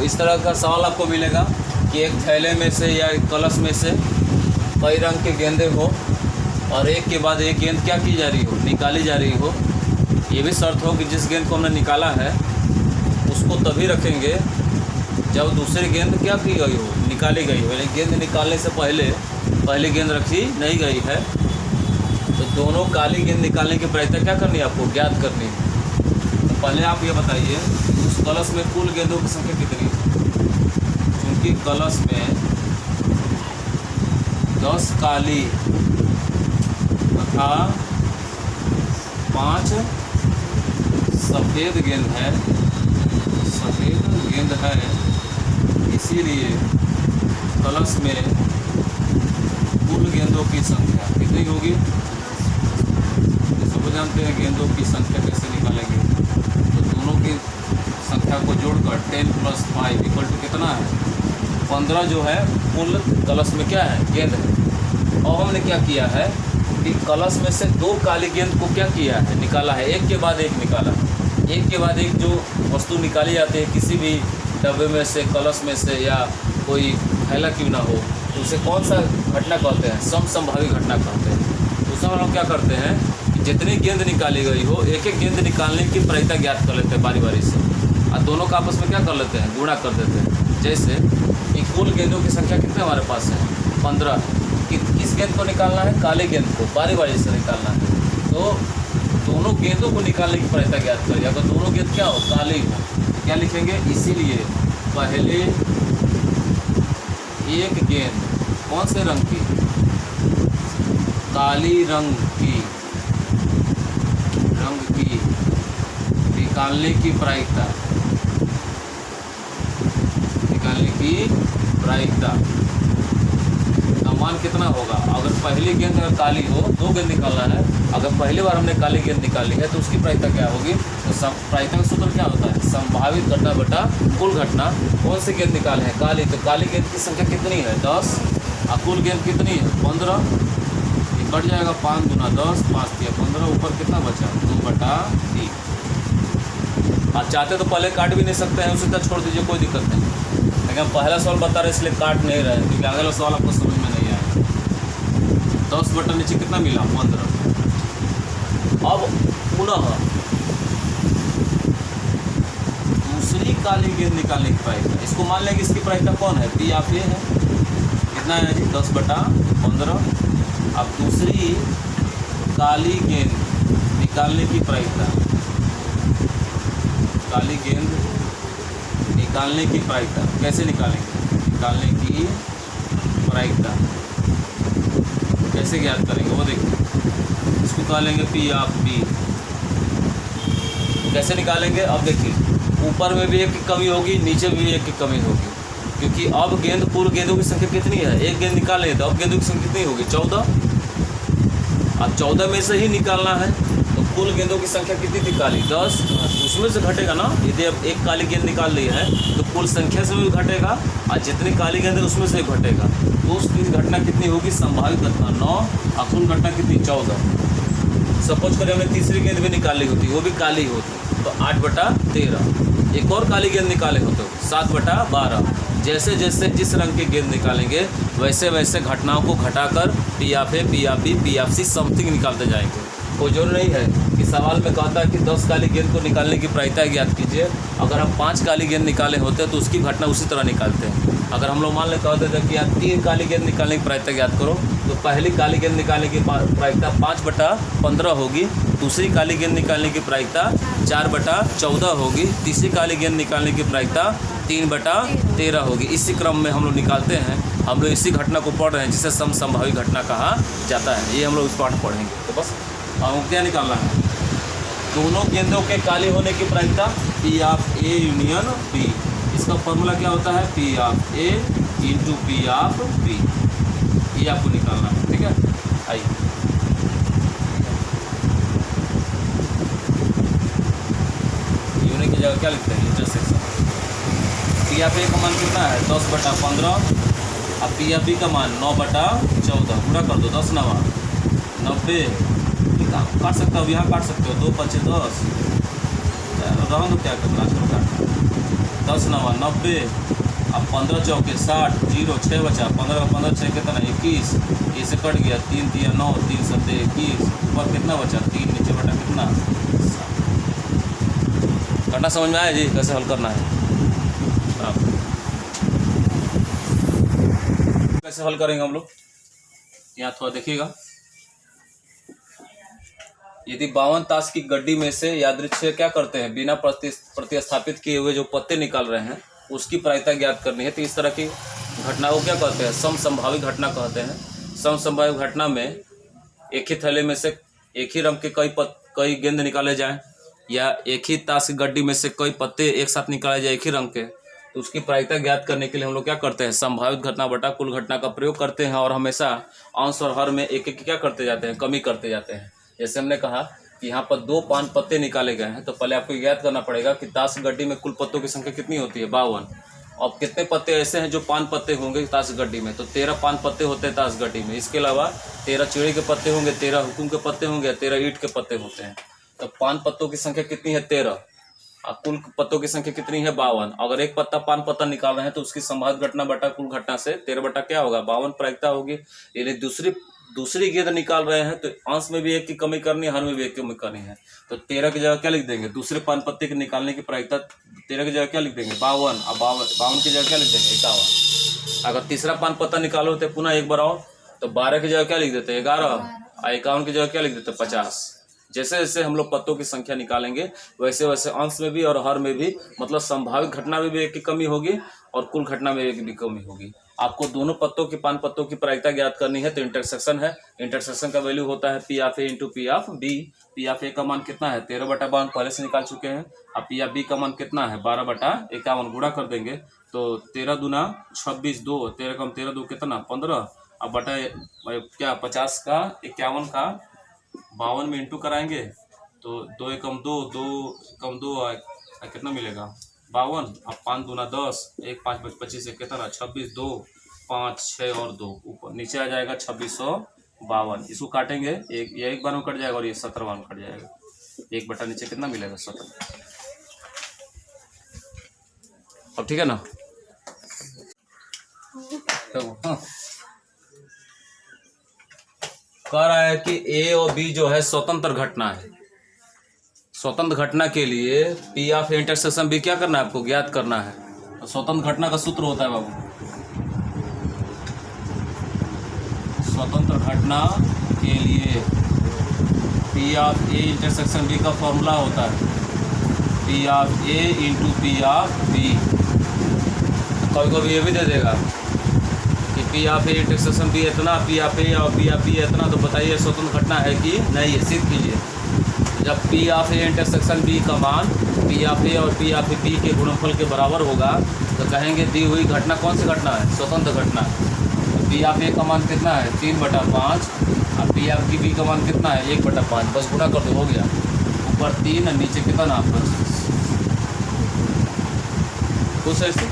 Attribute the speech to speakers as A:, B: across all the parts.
A: इस तरह का सवाल आपको मिलेगा कि एक थैले में से या एक कलश में से कई रंग के गेंदे हो और एक के बाद एक गेंद क्या की जा रही हो, निकाली जा रही हो। ये भी शर्त हो कि जिस गेंद को हमने निकाला है उसको तभी रखेंगे जब दूसरी गेंद क्या की गई हो, निकाली गई हो। यानी गेंद निकालने से पहले गेंद रखी नहीं गई है। तो दोनों काली गेंद निकालने की प्रायिकता क्या करनी है, आपको ज्ञात करनी है। तो पहले आप ये बताइए उस कलश में कुल गेंदों की संख्या कितनी है। क्योंकि कलश में 10 काली तथा 5 सफ़ेद गेंद है, इसीलिए कलश में कुल गेंदों की संख्या कितनी होगी। जैसे वो जानते हैं गेंदों की संख्या कैसे निकालेंगे, तो दोनों की संख्या को जोड़कर 10 + 5 = कितना है, 15 जो है कुल कलश में क्या है, गेंद है। और हमने क्या किया है कि कलश में से 2 काली गेंद को क्या किया है, निकाला है, एक के बाद एक निकाला है। एक के बाद एक जो वस्तु निकाली जाती है किसी भी डब्बे में से, कलश में से, या कोई थैला क्यों ना हो, तो उसे कौन सा घटना कहते हैं, समसंभावी घटना कहते हैं। उसमें हम लोग क्या करते हैं कि जितनी गेंद निकाली गई हो एक एक गेंद निकालने की प्रायिकता ज्ञात कर लेते हैं बारी से, और दोनों का आपस में क्या कर लेते हैं, गुणा कर देते हैं। जैसे कि कुल गेंदों की संख्या कितने हमारे पास है, 15। किस गेंद को निकालना है, काली गेंद को बारी से निकालना है। तो दोनों गेंदों को निकालने की प्रायिकता ज्ञात करिए। अगर दोनों गेंद क्या हो, काली हो, तो क्या लिखेंगे, इसीलिए पहले एक गेंद कौन से रंग की, काली रंग की निकालने की प्रायिकता का मान कितना होगा। अगर पहली गेंद अगर काली हो, 2 गेंद निकालना है, अगर पहली बार हमने काली गेंद निकाली है तो उसकी प्रायिकता क्या होगी। तो प्रायिकता का सूत्र क्या होता है, संभावित घटना बटा कुल घटना। कौन सी गेंद निकाले हैं, काली, तो काली गेंद की संख्या कितनी है, 10, और कुल गेंद कितनी है, 15। ये कट जाएगा, 5 × 10, 5 × 15, ऊपर कितना बचा, 2/3। आप चाहते तो पहले काट भी नहीं सकते हैं, उसी तरह छोड़ दीजिए, कोई दिक्कत नहीं। लेकिन पहला सवाल बता रहे इसलिए काट नहीं रहे, क्योंकि अगला सवाल आपको समझ में नहीं आया। 10 बटा नीचे कितना मिला, 15। अब पुनः दूसरी काली गेंद निकालने की प्रायिकता, इसको मान लेंगे इसकी प्रायिकता कौन है, पी आप ये है, कितना है जी, 10/15। अब दूसरी काली गेंद निकालने की प्रायिकता, काली गेंद निकालने की प्रायिकता कैसे निकालेंगे, निकालने की प्रायिकता कैसे ज्ञात करेंगे, वो देखिए। इसको कह लेंगे पी आप बी। कैसे निकालेंगे, अब देखिए, ऊपर में भी एक की कमी होगी, नीचे भी एक की कमी होगी, क्योंकि अब गेंद कुल गेंदों की संख्या कितनी है, एक गेंद निकालें तो अब गेंदों की संख्या कितनी होगी, 14। अब 14 में से ही निकालना है, तो कुल गेंदों की संख्या कितनी थी, काली 10, उसमें से घटेगा ना। यदि अब एक काली गेंद निकाल ली है तो कुल संख्या से भी घटेगा, और जितनी काली गेंद है उसमें से घटेगा, तो उसकी घटना कितनी होगी, संभावित घटना 9, और कुल घटना कितनी, 14। सपोज करें हमने तीसरी गेंद भी निकाली होती, वो भी काली होती, तो 8/13। एक और काली गेंद निकाले होते, 7/12। जैसे जैसे जिस रंग की गेंद निकालेंगे वैसे वैसे घटनाओं को घटाकर पी आप ए, पी आप बी, पी आप सी समथिंग निकालते जाएंगे। कोई जरूर नहीं है कि सवाल में कहता है कि 10 काली गेंद को निकालने की प्रायिकता ज्ञात कीजिए। अगर हम 5 काली गेंद निकाले होते तो उसकी घटना उसी तरह निकालते हैं। अगर हम लोग मान ले कहते थे कि यार 3 काली गेंद निकालने की प्रायिकता ज्ञात करो, तो पहली काली गेंद निकालने की प्रायिकता 5/15 होगी, दूसरी काली गेंद निकालने की प्रायिकता 4/14 होगी, तीसरी काली गेंद निकालने की प्रायिकता 3/13 होगी। इसी क्रम में हम लोग निकालते हैं। हम लोग इसी घटना को पढ़ रहे हैं जिसे समसंभावी घटना कहा जाता है। ये हम लोग इस पाठ पढ़ेंगे। तो बस क्या निकालना है, दोनों गेंदों के काले होने की प्रायिकता P of A union B. इसका फॉर्मूला क्या होता है, P of A into P of B. ये आपको निकालना है, ठीक है। आइए यूनियन की जगह क्या लिखते हैं, इंटरसेक्शन। पी ऑफ ए का मान कितना है, 10/15, अब पी ऑफ बी का मान 9/14। पूरा कर दो, 10 9 90। काट सकते हो, यहाँ काट सकते हो, 2 × 5 = 10। रहने दो, क्या करना, चलो काटना। 10 9 90, अब 15 चौके 60, 0 6 बचा, 15 15 6 कितना 21, इसे कट गया, 3 3 9, 3 7 21, ऊपर कितना बचा 3, नीचे बटा कितना 7। करना समझ में आया जी कैसे हल करना है? कैसे हल करेंगे हम लोग, यहाँ थोड़ा देखिएगा। यदि 52 ताश की गड्डी में से यादृच्छिक क्या करते हैं, बिना प्रतिस्थापित किए हुए जो पत्ते निकाल रहे हैं उसकी प्रायिकता ज्ञात करनी है। तो इस तरह की घटना को क्या कहते हैं, समसंभावित घटना कहते हैं। समसंभावित घटना में एक ही थैले में से एक ही रंग के कई गेंद निकाले जाएं, या एक ही ताश की गड्डी में से कई पत्ते एक साथ निकाले जाए एक ही रंग के, तो उसकी प्रायिकता ज्ञात करने के लिए हम लोग क्या करते हैं, संभावित घटना बटा कुल घटना का प्रयोग करते हैं। और हमेशा अंश और हर में एक एक क्या करते जाते हैं, कमी करते जाते हैं। जैसे हमने कहा कि यहाँ पर 2 पान पत्ते निकाले गए हैं, तो पहले आपको ज्ञात करना पड़ेगा कि ताश गड्डी में कुल पत्तों की संख्या कितनी होती है, 52। अब कितने पत्ते ऐसे हैं जो पान पत्ते होंगे ताश गड्डी में, तो 13 पान पत्ते होते हैं ताश गड्डी में। इसके अलावा 13 चिड़ी के पत्ते होंगे, 13 हुकुम के पत्ते होंगे, 13 ईंट के पत्ते होते हैं। तो पान पत्तों की संख्या कितनी है, 13, और कुल पत्तों की संख्या कितनी है, 52। अगर एक पत्ता पान पत्ता निकाल रहे हैं तो उसकी संभावित घटना बटा कुल घटना से 13 बटा क्या होगा, 52 प्रायिकता होगी। यदि दूसरी गेंद निकाल रहे हैं तो अंश में भी एक की कमी करनी है, हर में भी एक की कमी करनी है। तो 13 की जगह क्या लिख देंगे, दूसरे पान पत्ते के निकालने की प्रायिकता 13 की जगह क्या लिख देंगे, 52, और 52 की जगह क्या लिख देंगे, 51। अगर तीसरा पान पत्ता निकालो तो पुनः एक बार और, तो 12 की जगह क्या लिख देते हैं, 11, और 51 की जगह क्या लिख देते हैं, 50। जैसे जैसे हम लोग पत्तों की संख्या निकालेंगे वैसे वैसे अंश में भी और हर में भी, मतलब संभावित घटना में भी एक की कमी होगी और कुल घटना में एक भी कमी होगी। आपको दोनों पत्तों की पान पत्तों की प्रायिकता ज्ञात करनी है, तो इंटरसेक्शन है। इंटरसेक्शन का वैल्यू होता है P of A into P of B। P of A का मान कितना है, 13 बटा 52 पहले से निकाल चुके हैं। अब P ऑफ B का मान कितना है, 12 बटा 51, गुणा कर देंगे तो 13 दूना 26, 2 13 कम 13 2 कितना 15, अब बटा क्या 50 का 51 का 52 में इंटू कराएंगे तो 2 एकम 2, 2 कम 2 कितना मिलेगा 52। अब 5 दूना 10, 1 5 25 से कितना 26, 2 5 6 और 2 ऊपर नीचे आ जाएगा 2652। इसको काटेंगे, एक बार में कट जाएगा और ये 17 बार में कट जाएगा। 1 बटा नीचे कितना मिलेगा 17। अब ठीक है ना, तो हाँ कह रहा है कि A और B जो है स्वतंत्र घटना है। स्वतंत्र घटना के लिए P of A intersection B क्या करना है, आपको ज्ञात करना है। तो स्वतंत्र घटना का सूत्र होता है बाबू, स्वतंत्र घटना के लिए P of A intersection B का फॉर्मूला होता है P of A into P of B। कभी कभी ये भी दे देगा कि P of A intersection B इतना, P ऑफ A और P ऑफ B इतना, तो बताइए स्वतंत्र घटना है कि नहीं है, सिद्ध कीजिए। जब P of A intersection B का मान P ऑफ A और P ऑफ B के गुणनफल के बराबर होगा तो कहेंगे दी हुई घटना कौन सी घटना है, स्वतंत्र घटना। तो P ऑफ A का मान कितना है 3 बटा 5 और P ऑफ B का मान कितना है 1 बटा 5, बस गुणा कर दो हो गया। ऊपर 3 और नीचे कितना 25। कुछ ऐसे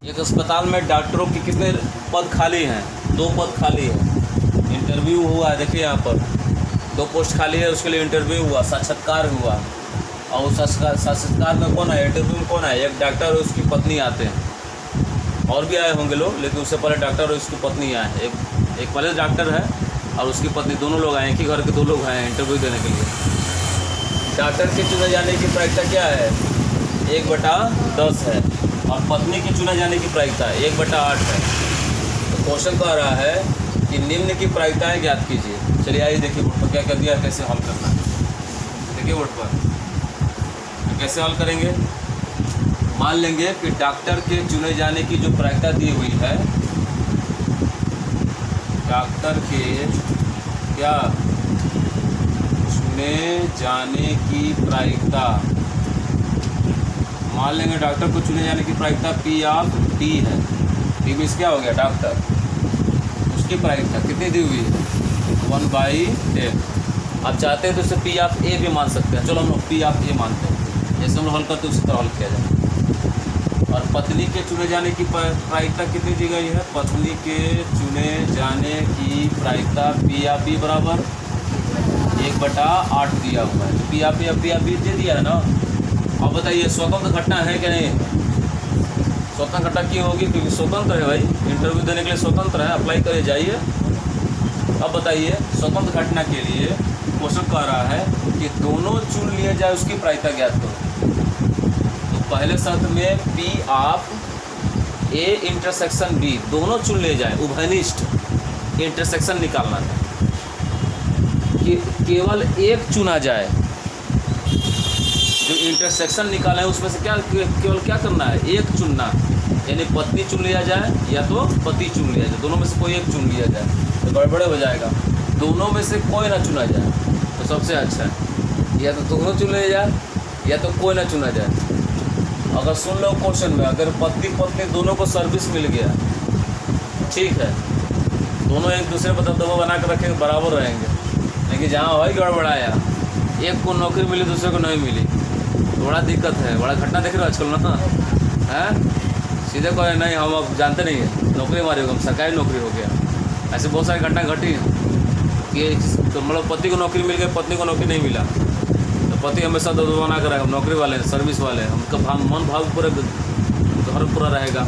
A: एक अस्पताल में डॉक्टरों के कितने पद खाली हैं, 2 पद खाली है। इंटरव्यू हुआ है, देखिए यहाँ पर 2 पोस्ट खाली है, उसके लिए इंटरव्यू हुआ, साक्षात्कार हुआ। और उस साक्षात्कार में कौन है, इंटरव्यू में कौन है, एक डॉक्टर और उसकी पत्नी आते हैं, और भी आए होंगे लोग, लेकिन उससे पहले डॉक्टर और उसकी पत्नी आए। एक पहले डॉक्टर है और उसकी पत्नी, दोनों लोग आए, एक ही घर के 2 लोग आए इंटरव्यू देने के लिए। डॉक्टर के चुने जाने की प्रायिकता क्या है, 1 बटा 10 है, और पत्नी के चुने जाने की प्रायिकता 1 बटा 8 है। तो क्वेश्चन कह रहा है कि निम्न की प्रायिकताएं ज्ञात कीजिए। चलिए आइए देखिए बोर्ड पर क्या कर दिया, कैसे हल करना है। देखिए बोर्ड पर तो कैसे हल करेंगे। मान लेंगे कि डॉक्टर के चुने जाने की जो प्रायिकता दी हुई है, डॉक्टर के क्या चुने जाने की प्रायिकता, मान लेंगे डॉक्टर को चुने जाने की प्रायिकता P ऑफ D है। D में क्या हो गया डॉक्टर, उसकी प्रायिकता कितनी दी हुई है 1/10। आप चाहते हैं तो इसे P ऑफ A भी मान सकते हैं। चलो हम लोग P ऑफ A मानते हैं, जैसे हम लोग हल करते हैं उसी तरह हल किया जाए। और पत्नी के चुने जाने की प्रायिकता कितनी दी गई है, पत्नी के चुने जाने की प्रायिकता P ऑफ B बराबर 1 बटा 8 दिया हुआ है। P ऑफ A दे दिया है ना, अब बताइए स्वतंत्र घटना है कि नहीं? स्वतंत्र घटना क्यों होगी? क्योंकि स्वतंत्र है भाई, इंटरव्यू देने के लिए स्वतंत्र है, अप्लाई करे जाइए। अब बताइए स्वतंत्र घटना के लिए क्वेश्चन कह रहा है कि दोनों चुन लिए जाए, उसकी प्रायिकता ज्ञात करो। तो पहले शर्त में P of A intersection B दोनों चुन लिए जाए, उभयनिष्ठ इंटरसेक्शन निकालना है कि केवल एक चुना जाए। जो इंटरसेक्शन निकाला है उसमें से क्या केवल क्या करना है? एक चुनना, यानी पत्नी चुन लिया जाए या तो पति चुन लिया जाए, दोनों में से कोई एक चुन लिया जाए तो गड़बड़े हो जाएगा। दोनों में से कोई ना चुना जाए तो सबसे अच्छा है, या तो दोनों चुन लिया जाए या तो कोई ना चुना जाए। अगर सुन लो क्वेश्चन में, अगर पति पत्नी दोनों को सर्विस मिल गया, ठीक है, दोनों एक दूसरे पर दबदबा बना कर रखेंगे, बराबर रहेंगे। लेकिन जहाँ भाई गड़बड़ाया, एक को नौकरी मिली दूसरे को नहीं मिली, बड़ा दिक्कत है। बड़ा घटना देख रहे हो आजकल ना, हैं? सीधे कहे नहीं हम अब जानते नहीं है, नौकरी हमारी हो गई, सरकारी नौकरी हो गया। ऐसे बहुत सारी घटना घटी कि तो मतलब पति को नौकरी मिल गई, पत्नी को नौकरी नहीं मिला, तो पति हमेशा दबदबा बना कर रहे, हम नौकरी वाले हैं, सर्विस वाले हैं, उनका मन भाव पूरा घर पूरा रहेगा।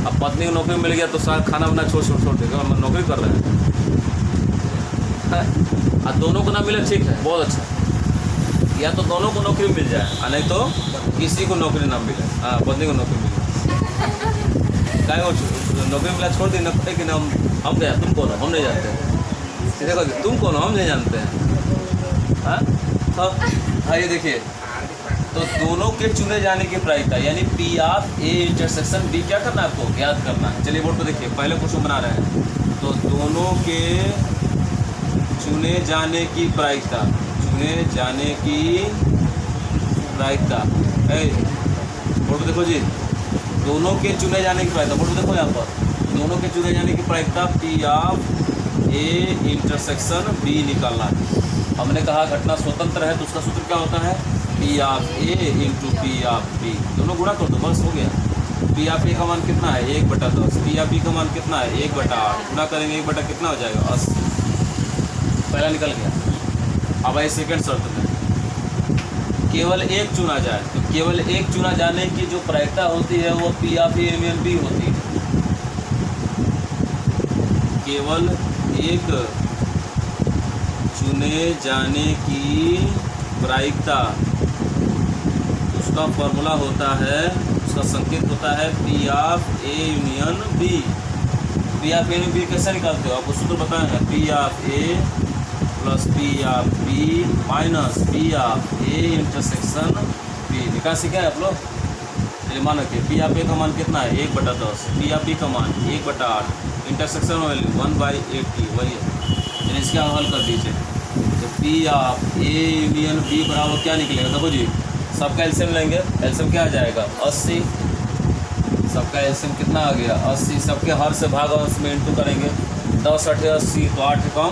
A: अब पत्नी को नौकरी मिल गया तो सारा खाना वाना छोड़ देगा, हम नौकरी कर रहे हैं। और दोनों को ना मिले, ठीक है, बहुत अच्छा, या तो दोनों को नौकरी मिल जाए और नहीं तो किसी को नौकरी ना मिले। हाँ, पत्नी को नौकरी मिले, क्या वो नौकरी मिला छोड़ दी ना, पता कि ना हम क्या, तुम कौन हो, हम नहीं जानते हैं। सीधे कहो तुम कौन हो, हम नहीं जानते हैं। हाँ, ये देखिए, तो दोनों के चुने जाने की प्रायिकता यानी P of A intersection B क्या करना है आपको? ज्ञात करना है। चलिए बोर्ड पर देखिए, पहले क्वेश्चन बना रहे हैं, तो दोनों के चुने जाने की प्रायिकता, चुने जाने की प्रायिकता, बोर्ड देखो जी, दोनों के चुने जाने की प्रायिकता, बोर्ड देखो यहाँ पर, दोनों के चुने जाने की प्रायिकता P of A intersection B निकालना है। हमने कहा घटना स्वतंत्र है तो उसका सूत्र क्या होता है? P of A into P of B, दोनों गुणा कर दो, बस हो गया। पी ऑफ ए का मान कितना है? 1/10। पी ऑफ बी का मान कितना है? 1/8। गुणा करेंगे 1 कितना हो जाएगा? 80। पहला निकल गया। अब आइए सेकेंड शर्त में, केवल एक चुना जाए, तो केवल एक चुना जाने की जो प्रायिकता होती है वो P of A union B होती है। केवल एक चुने जाने की प्रायिकता, उसका फॉर्मूला होता है, उसका संकेत होता है P of A union B. P of A union B कैसे निकालते हो? आपको सूत्र बताए हैं, P of A plus P of B minus P of A intersection B. निकाल सीखे आप लोग? चलिए मान रखिए, पी ऑफ ए का मान कितना है? 1/10। पी ऑफ बी का मान 1/8, इंटरसेक्शन वैल्यू 1/80, वही है। चलिए इसका हल कर दीजिए, तो P of A union B बराबर क्या निकलेगा? देखो जी, सबका एलसीएम लेंगे, एलसीएम क्या आ जाएगा? 80। सबका एलसीएम कितना आ गया? 80। सबके हर से भाग अंश में इंटू करेंगे, 10 8 80, तो 8 कम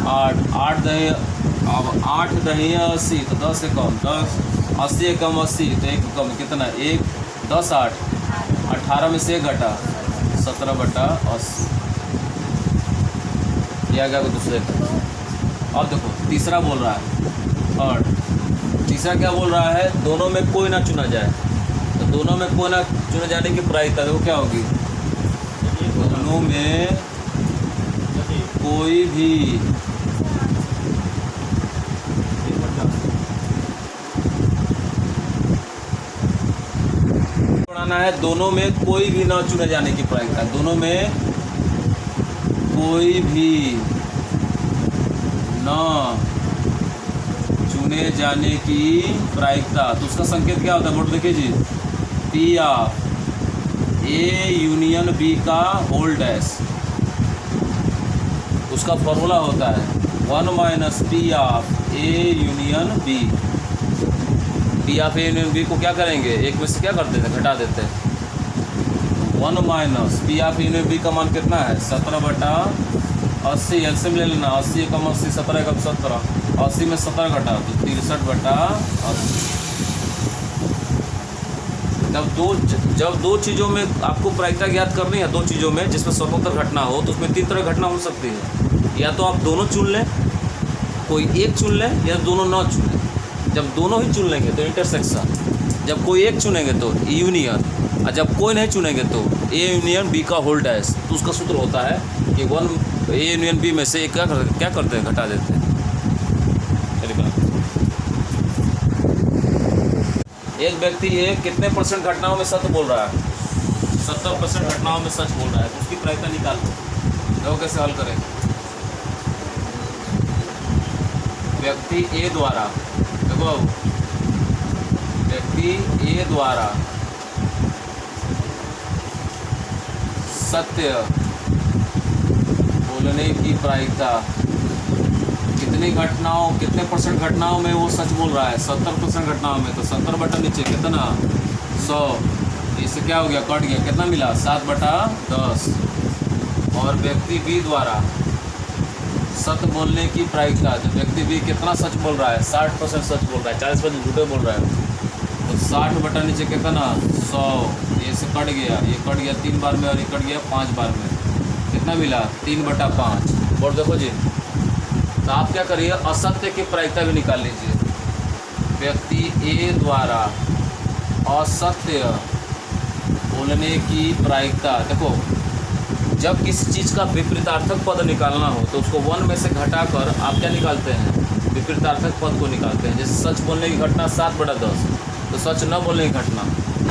A: 8, 8 दही, अब 8 दही 80, तो 10 से कम 10, 80 कम 80, तो 1 कम कितना? 1, 10 8, 18 में से 1 घटा, 17/80। यह आ गया दूसरे का। अब देखो तीसरा बोल रहा है, और तीसरा क्या बोल रहा है? दोनों में कोई ना चुना जाए, तो दोनों में कोई ना चुने जाने की प्रायिकता देखो क्या होगी? दोनों में कोई भी बनाना है, दोनों में कोई भी ना चुने जाने की प्रायिकता, दोनों में कोई भी ना चुने जाने की प्रायिकता, तो उसका संकेत क्या होता है? बोर्ड देखिए जी, P of A union B का होल डैश, उसका फॉर्मूला होता है 1 minus P of A union B. P of A union B को क्या करेंगे? एक में से क्या कर देते हैं? घटा देते हैं। 1 minus P of A union B का मान कितना है? 17/80। एलसीएम ले लेना, 80 कम 80, 17 कम 17, 80 में 17 घटा तो 63/80। जब दो चीज़ों में आपको प्रायिकता ज्ञात करनी है, दो चीज़ों में जिसमें स्वतंत्र घटना हो, तो उसमें 3 तरह घटना हो सकती है। या तो आप दोनों चुन लें, कोई एक चुन लें, या दोनों ना चुन लें। जब दोनों ही चुन लेंगे तो इंटरसेक्शन, जब कोई एक चुनेंगे तो यूनियन, और जब कोई नहीं चुनेंगे तो ए यूनियन बी का होल डैश। तो उसका सूत्र होता है कि वन ए यूनियन बी में से क्या करते हैं, घटा देते हैं। एक व्यक्ति ए कितने % घटनाओं में सत्य बोल रहा है, 70% घटनाओं में सच बोल रहा है, तो उसकी प्रायिकता निकाल दो। देखो कैसे हल करें। व्यक्ति ए द्वारा, देखो व्यक्ति ए द्वारा सत्य बोलने की प्रायिकता कितनी घटनाओं, कितने % घटनाओं में वो सच बोल रहा है, 70% घटनाओं में। तो 70 बटा नीचे कितना 100, इससे क्या हो गया, कट गया, कितना मिला 7/10। और व्यक्ति बी द्वारा सत्य बोलने की प्रायिकता, तो व्यक्ति बी कितना सच बोल रहा है, 60% सच बोल रहा है, 40% झूठे बोल रहा है। तो 60 बटा नीचे कितना 100, ये से कट गया, ये कट गया 3 बार में और ये कट गया 5 बार में, कितना मिला 3/5। और देखो जी, तो आप क्या करिए, असत्य की प्रायिकता भी निकाल लीजिए। व्यक्ति ए द्वारा असत्य बोलने की प्रायिकता, देखो जब किसी चीज़ का विपरीतार्थक पद निकालना हो तो उसको 1 में से घटाकर आप क्या निकालते हैं, विपरीतार्थक पद को निकालते हैं। जैसे सच बोलने की घटना 7/10, तो सच न बोलने की घटना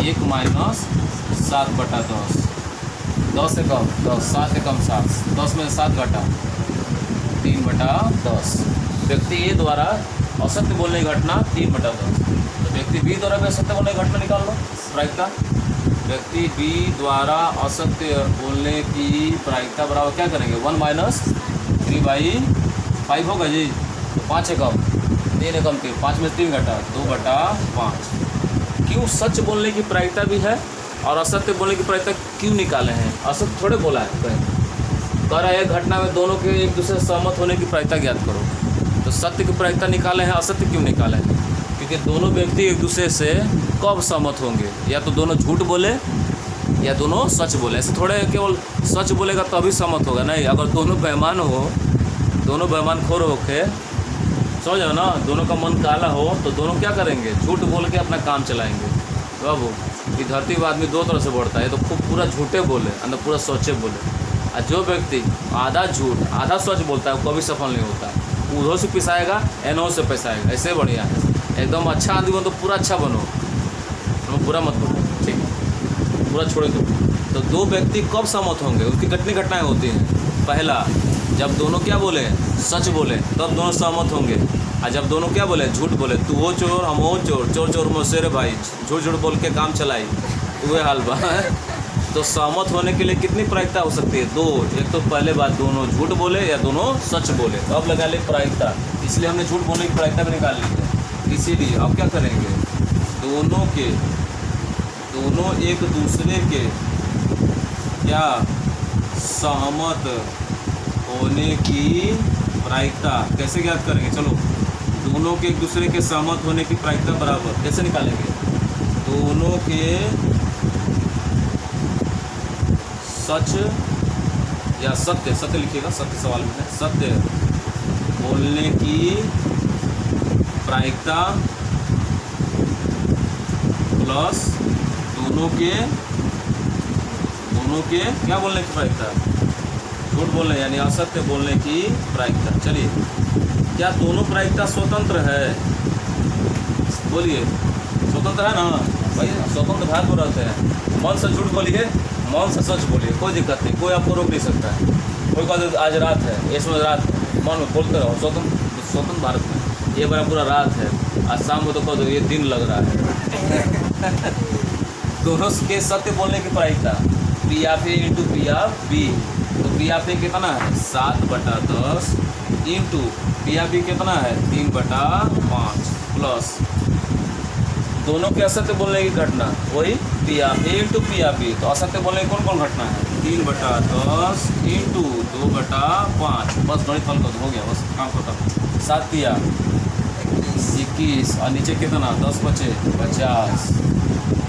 A: 1 - 7/10, 10 से कम 10, 7 से कम 7, 10 में 7 घटा 3/10। व्यक्ति ए द्वारा असत्य बोलने की घटना 3/10। तो व्यक्ति बी द्वारा भी असत्य बोलने की घटना निकाल लो, प्रायिकता। व्यक्ति बी द्वारा असत्य बोलने की प्रायिकता बराबर क्या करेंगे, 1 - 3/5 होगा जी। तो 5 से कम 3 है कम 3, 5 में 3 घटा 2/5। क्यों सच बोलने की प्रायिकता भी है और असत्य बोलने की प्रायिकता क्यों निकाले हैं, असत्य थोड़े बोला है कहीं, कह रहा है एक घटना में दोनों के एक दूसरे से सहमत होने की प्रायिकता ज्ञात करो। तो सत्य की प्रायिकता निकाले हैं, असत्य क्यों निकाले हैं, क्योंकि दोनों व्यक्ति एक दूसरे से कब सहमत होंगे, या तो दोनों झूठ बोले या दोनों सच बोले। ऐसे थोड़े केवल सच बोलेगा तभी सहमत होगा, नहीं। अगर दोनों बेईमान हो, दोनों बेईमानखोर होके, समझो ना, दोनों का मन काला हो, तो दोनों क्या करेंगे, झूठ बोल के अपना काम चलाएंगे। तो अब ये धरती पर आदमी 2 तरह से बढ़ता है, तो खूब पूरा झूठे बोले, अंदर पूरा सच्चे बोले। और जो व्यक्ति आधा झूठ आधा सच बोलता है वो कभी सफल नहीं होता। ऊधों से पिसाएगा, एनों से पिसाएगा, ऐसे बढ़िया है। एकदम अच्छा आदमी हो तो पूरा अच्छा बनो, तो पूरा मत बनो, ठीक है, पूरा छोड़ दो। तो 2 व्यक्ति कब सहमत होंगे, उसकी कितनी घटनाएं होती हैं। पहला, जब दोनों क्या बोले, सच बोले, तब दोनों सहमत होंगे। और जब दोनों क्या बोले, झूठ बोले, तू वो चोर हम वो चोर, चोर चोर मोसेरे भाई, झूठ झूठ बोल के काम चलाई, वह हाल बा। तो सहमत होने के लिए कितनी प्रायिकता हो सकती है, 2। एक तो पहले बात, दोनों झूठ बोले या दोनों सच बोले। तो अब लगा ले प्रायिकता, इसलिए हमने झूठ बोलने की प्रायिकता भी निकाल ली है। इसीलिए अब क्या करेंगे, दोनों एक दूसरे के क्या सहमत होने की प्रायिकता कैसे ज्ञात करेंगे, चलो। दोनों के एक दूसरे के सहमत होने की प्रायिकता बराबर कैसे निकालेंगे, दोनों के सच या सत्य, सत्य लिखिएगा, सत्य सवाल में है, सत्य बोलने की प्रायिकता प्लस दोनों के क्या बोलने की प्रायिकता, झूठ बोलने यानी असत्य बोलने की प्रायिकता। चलिए, क्या दोनों प्रायिकता स्वतंत्र है, बोलिए, स्वतंत्र है ना भाई, स्वतंत्र भाग में रहते हैं। मन से झूठ बोलिए, मन से सच बोलिए, कोई दिक्कत नहीं, कोई आपको रोक नहीं सकता है। कोई कहते आज रात है, इसमें रात मन में बोलते रहो, स्वतंत्र भारत में ये बड़ा पूरा रात है, आज शाम को तो कह दो ये दिन लग रहा है। दोनों के सत्य बोलने की प्रायिकता P of A into P of B. तो पी ऑफ ए कितना है 7/10 इंटू पी ऑफ बी कितना है 3/5 प्लस दोनों के असत्य बोलने की घटना वही P of A into P of B. तो असत्य बोलने की कौन कौन घटना है 3/10 इंटू 2/5। बस गणित हल कर हो गया, बस काम खत्म। 7 या 21 और नीचे कितना 10 बचे 50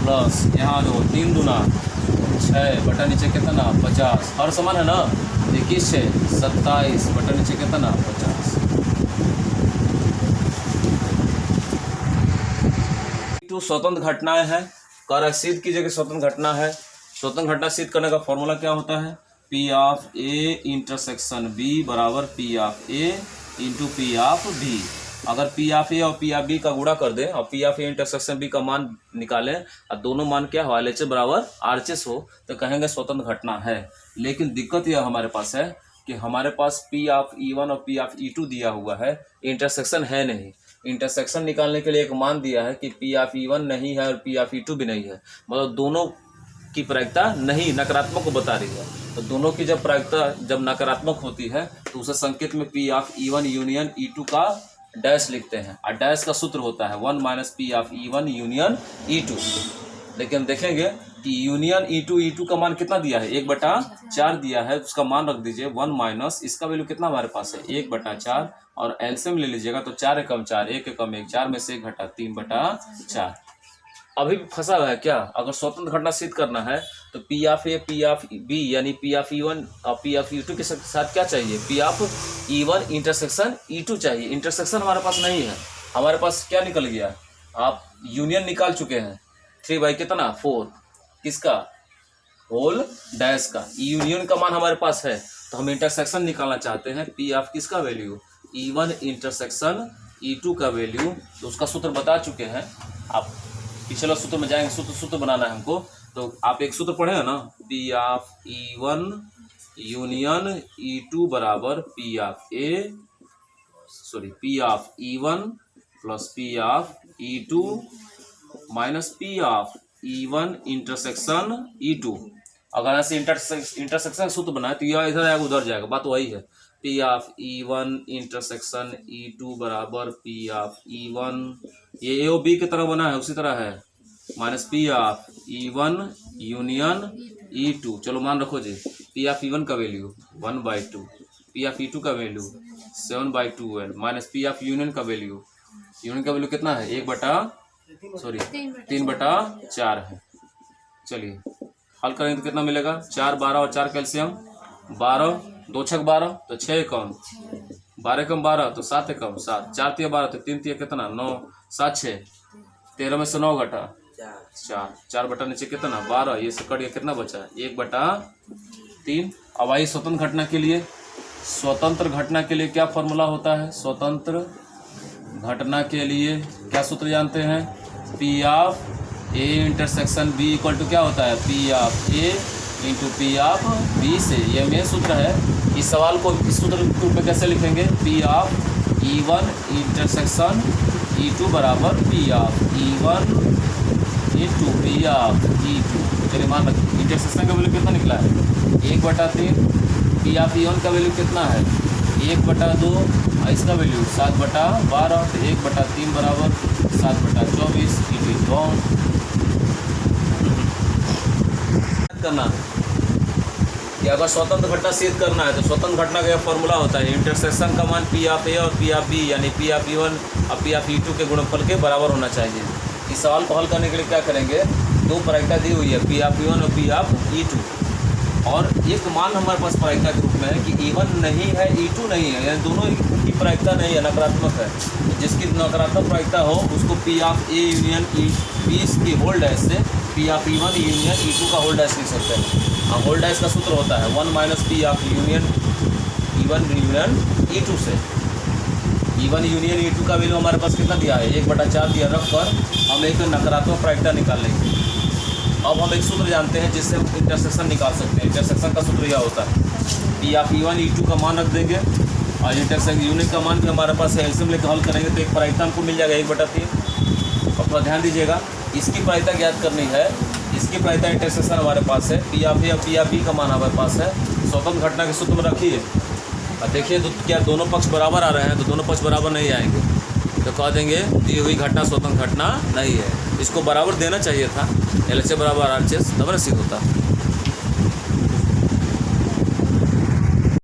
A: प्लस यहाँ दो 3 दूना 6 बटा नीचे कितना 50। हर समान है ना 21 6 27 बटा नीचे कितना 50। टू स्वतंत्र घटनाएं हैं। कह रहा है सिद्ध कीजिए कि स्वतंत्र घटना है। स्वतंत्र घटना सिद्ध करने का फॉर्मूला क्या होता है? P of A intersection B बराबर P of A into P of B. अगर पी ऑफ ए और पी ऑफ बी का गुणा कर दें और P of A intersection B का मान निकालें और दोनों मान क्या हो LHS बराबर RHS हो तो कहेंगे स्वतंत्र घटना है। लेकिन दिक्कत यह हमारे पास है कि हमारे पास पी ऑफ E1 और पी ऑफ E2 दिया हुआ है, इंटरसेक्शन है नहीं। इंटरसेक्शन निकालने के लिए एक मान दिया है कि पी ऑफ E1 नहीं है और पी ऑफ E2 भी नहीं है, मतलब दोनों की प्रायिकता नहीं, नकारात्मक को बता रही है। तो दोनों की जब प्रायिकता जब नकारात्मक होती है तो उसे संकेत में P of E1 union E2 का डैश लिखते हैं और डैश का सूत्र होता है 1 minus P of E1 union E2। लेकिन देखेंगे कि यूनियन E2 का मान कितना दिया है? 1/4 दिया है, उसका मान रख दीजिए 1 माइनस इसका वैल्यू कितना हमारे पास है? 1/4 और एलसीएम ले लीजिएगा तो 4 एकम 4, 1 एकम 1, 4 में से 1 घटा 3/4। अभी भी फंसा हुआ है क्या? अगर स्वतंत्र घटना सिद्ध करना है तो P of A P of B यानी पी ऑफ E1 और पी ऑफ E2 के साथ क्या चाहिए? P of E1 intersection E2 चाहिए। इंटरसेक्शन हमारे पास नहीं है, हमारे पास क्या निकल गया? आप यूनियन निकाल चुके हैं 3/4 किसका? होल डैश का। यूनियन का मान हमारे पास है तो हम इंटरसेक्शन निकालना चाहते हैं। पी ऑफ किसका वैल्यू? E1 इंटरसेक्शन E2 का वैल्यू। तो उसका सूत्र बता चुके हैं, आप पिछले सूत्र में जाएंगे, सूत्र बनाना है हमको। तो आप एक सूत्र पढ़े हैं ना, P of E1 union E2 बराबर P of E1 plus P of E2 minus P of E1 intersection E2। अगर ऐसे इंटरसेक्शन सूत्र बनाए तो यह इधर आएगा उधर जाएगा, बात वही है। P of E1 intersection E2 बराबर पी ऑफ E1, ये ए और बी की तरह बना है उसी तरह है, minus P of E1 union E2। चलो मान रखो जी, पी ऑफ E1 का वैल्यू 1/2, पी ऑफ E2 का value 7/12 minus P of union का वैल्यू कितना है? 3/4 है। चलिए हल करेंगे तो कितना मिलेगा? 4, 12 और 4 कैल्शियम 12, 2 6 12 तो 6 एकम 12 एकम 12 तो 7 एकम 7, 4 3 12 तो 3 3 कितना 9, 7 6 13 में से 9 घटा 4 बटा नीचे कितना 12, ये से कट गया कितना बचा? 1/3। अब आई स्वतंत्र घटना के लिए। स्वतंत्र घटना के लिए क्या फॉर्मूला होता है? स्वतंत्र घटना के लिए क्या सूत्र जानते हैं? P of A intersection B equal to क्या होता है? P of A into P of B से। ये मेन सूत्र है। इस सवाल को इस सूत्र के रूप में कैसे लिखेंगे? P of E1 intersection E2 बराबर P of E1 into P of E2। चलिए मान रखिए इंटरसेक्शन का वैल्यू कितना निकला है? 1/3। पी ऑफ E1 का वैल्यू कितना है? 1/2। इसका वैल्यू 7/12 तो 1/3 बराबर 7/24। इट इज बाउंड करना कि अगर स्वतंत्र घटना सिद्ध करना है तो स्वतंत्र घटना का यह फॉर्मूला होता है, इंटरसेक्शन का मान पी ऑफ ए और पी ऑफ बी यानी पी ऑफ E1 और पी ऑफ E2 के गुणनफल के बराबर होना चाहिए। इस सवाल को हल करने के लिए क्या करेंगे? दो प्रायिकता दी हुई है, पी ऑफ E1 और पी ऑफ E2, और एक मान हमारे पास प्रायिकता के रूप में है कि E1 नहीं है E2 नहीं है, यानी दोनों की प्रायिकता नहीं है, नकारात्मक है। जिसकी नकारात्मक प्रायिकता हो उसको P of A union B की होल डैश से P of E1 union E2 का होल डैश लिख सकते हैं। हाँ, होल डैश का सूत्र होता है 1 minus P of union E1 union E2 से। E1 यूनियन E2 का वैल्यू हमारे पास कितना दिया है? 1/4 दिया, रख कर हम एक नकारात्मक प्रायिकता निकाल लेंगे। अब हम एक सूत्र जानते हैं जिससे हम इंटरसेक्शन निकाल सकते हैं। इंटरसेक्शन का सूत्र यह होता है, पी ऑफ E1 E2 का मान रख देंगे और इंटरसेक्शन यूनिट का मान भी हमारे पास है। एलसीएम लेकर हल करेंगे तो एक प्रायिकता हमको मिल जाएगा 1/3। और थोड़ा ध्यान दीजिएगा, इसकी प्रायिकता ज्ञात करनी है। इसकी प्रायिकता इंटरसेक्शन हमारे पास है, पी ऑफ ए और पी ऑफ बी का मान हमारे पास है। स्वतंत्र घटना के सूत्र में रखिए और देखिए क्या दोनों पक्ष बराबर आ रहे हैं? तो दोनों पक्ष बराबर नहीं आएंगे तो कह देंगे दी हुई घटना स्वतंत्र घटना नहीं है। इसको बराबर देना चाहिए था, LHS बराबर RHS, तब सिद्ध होता।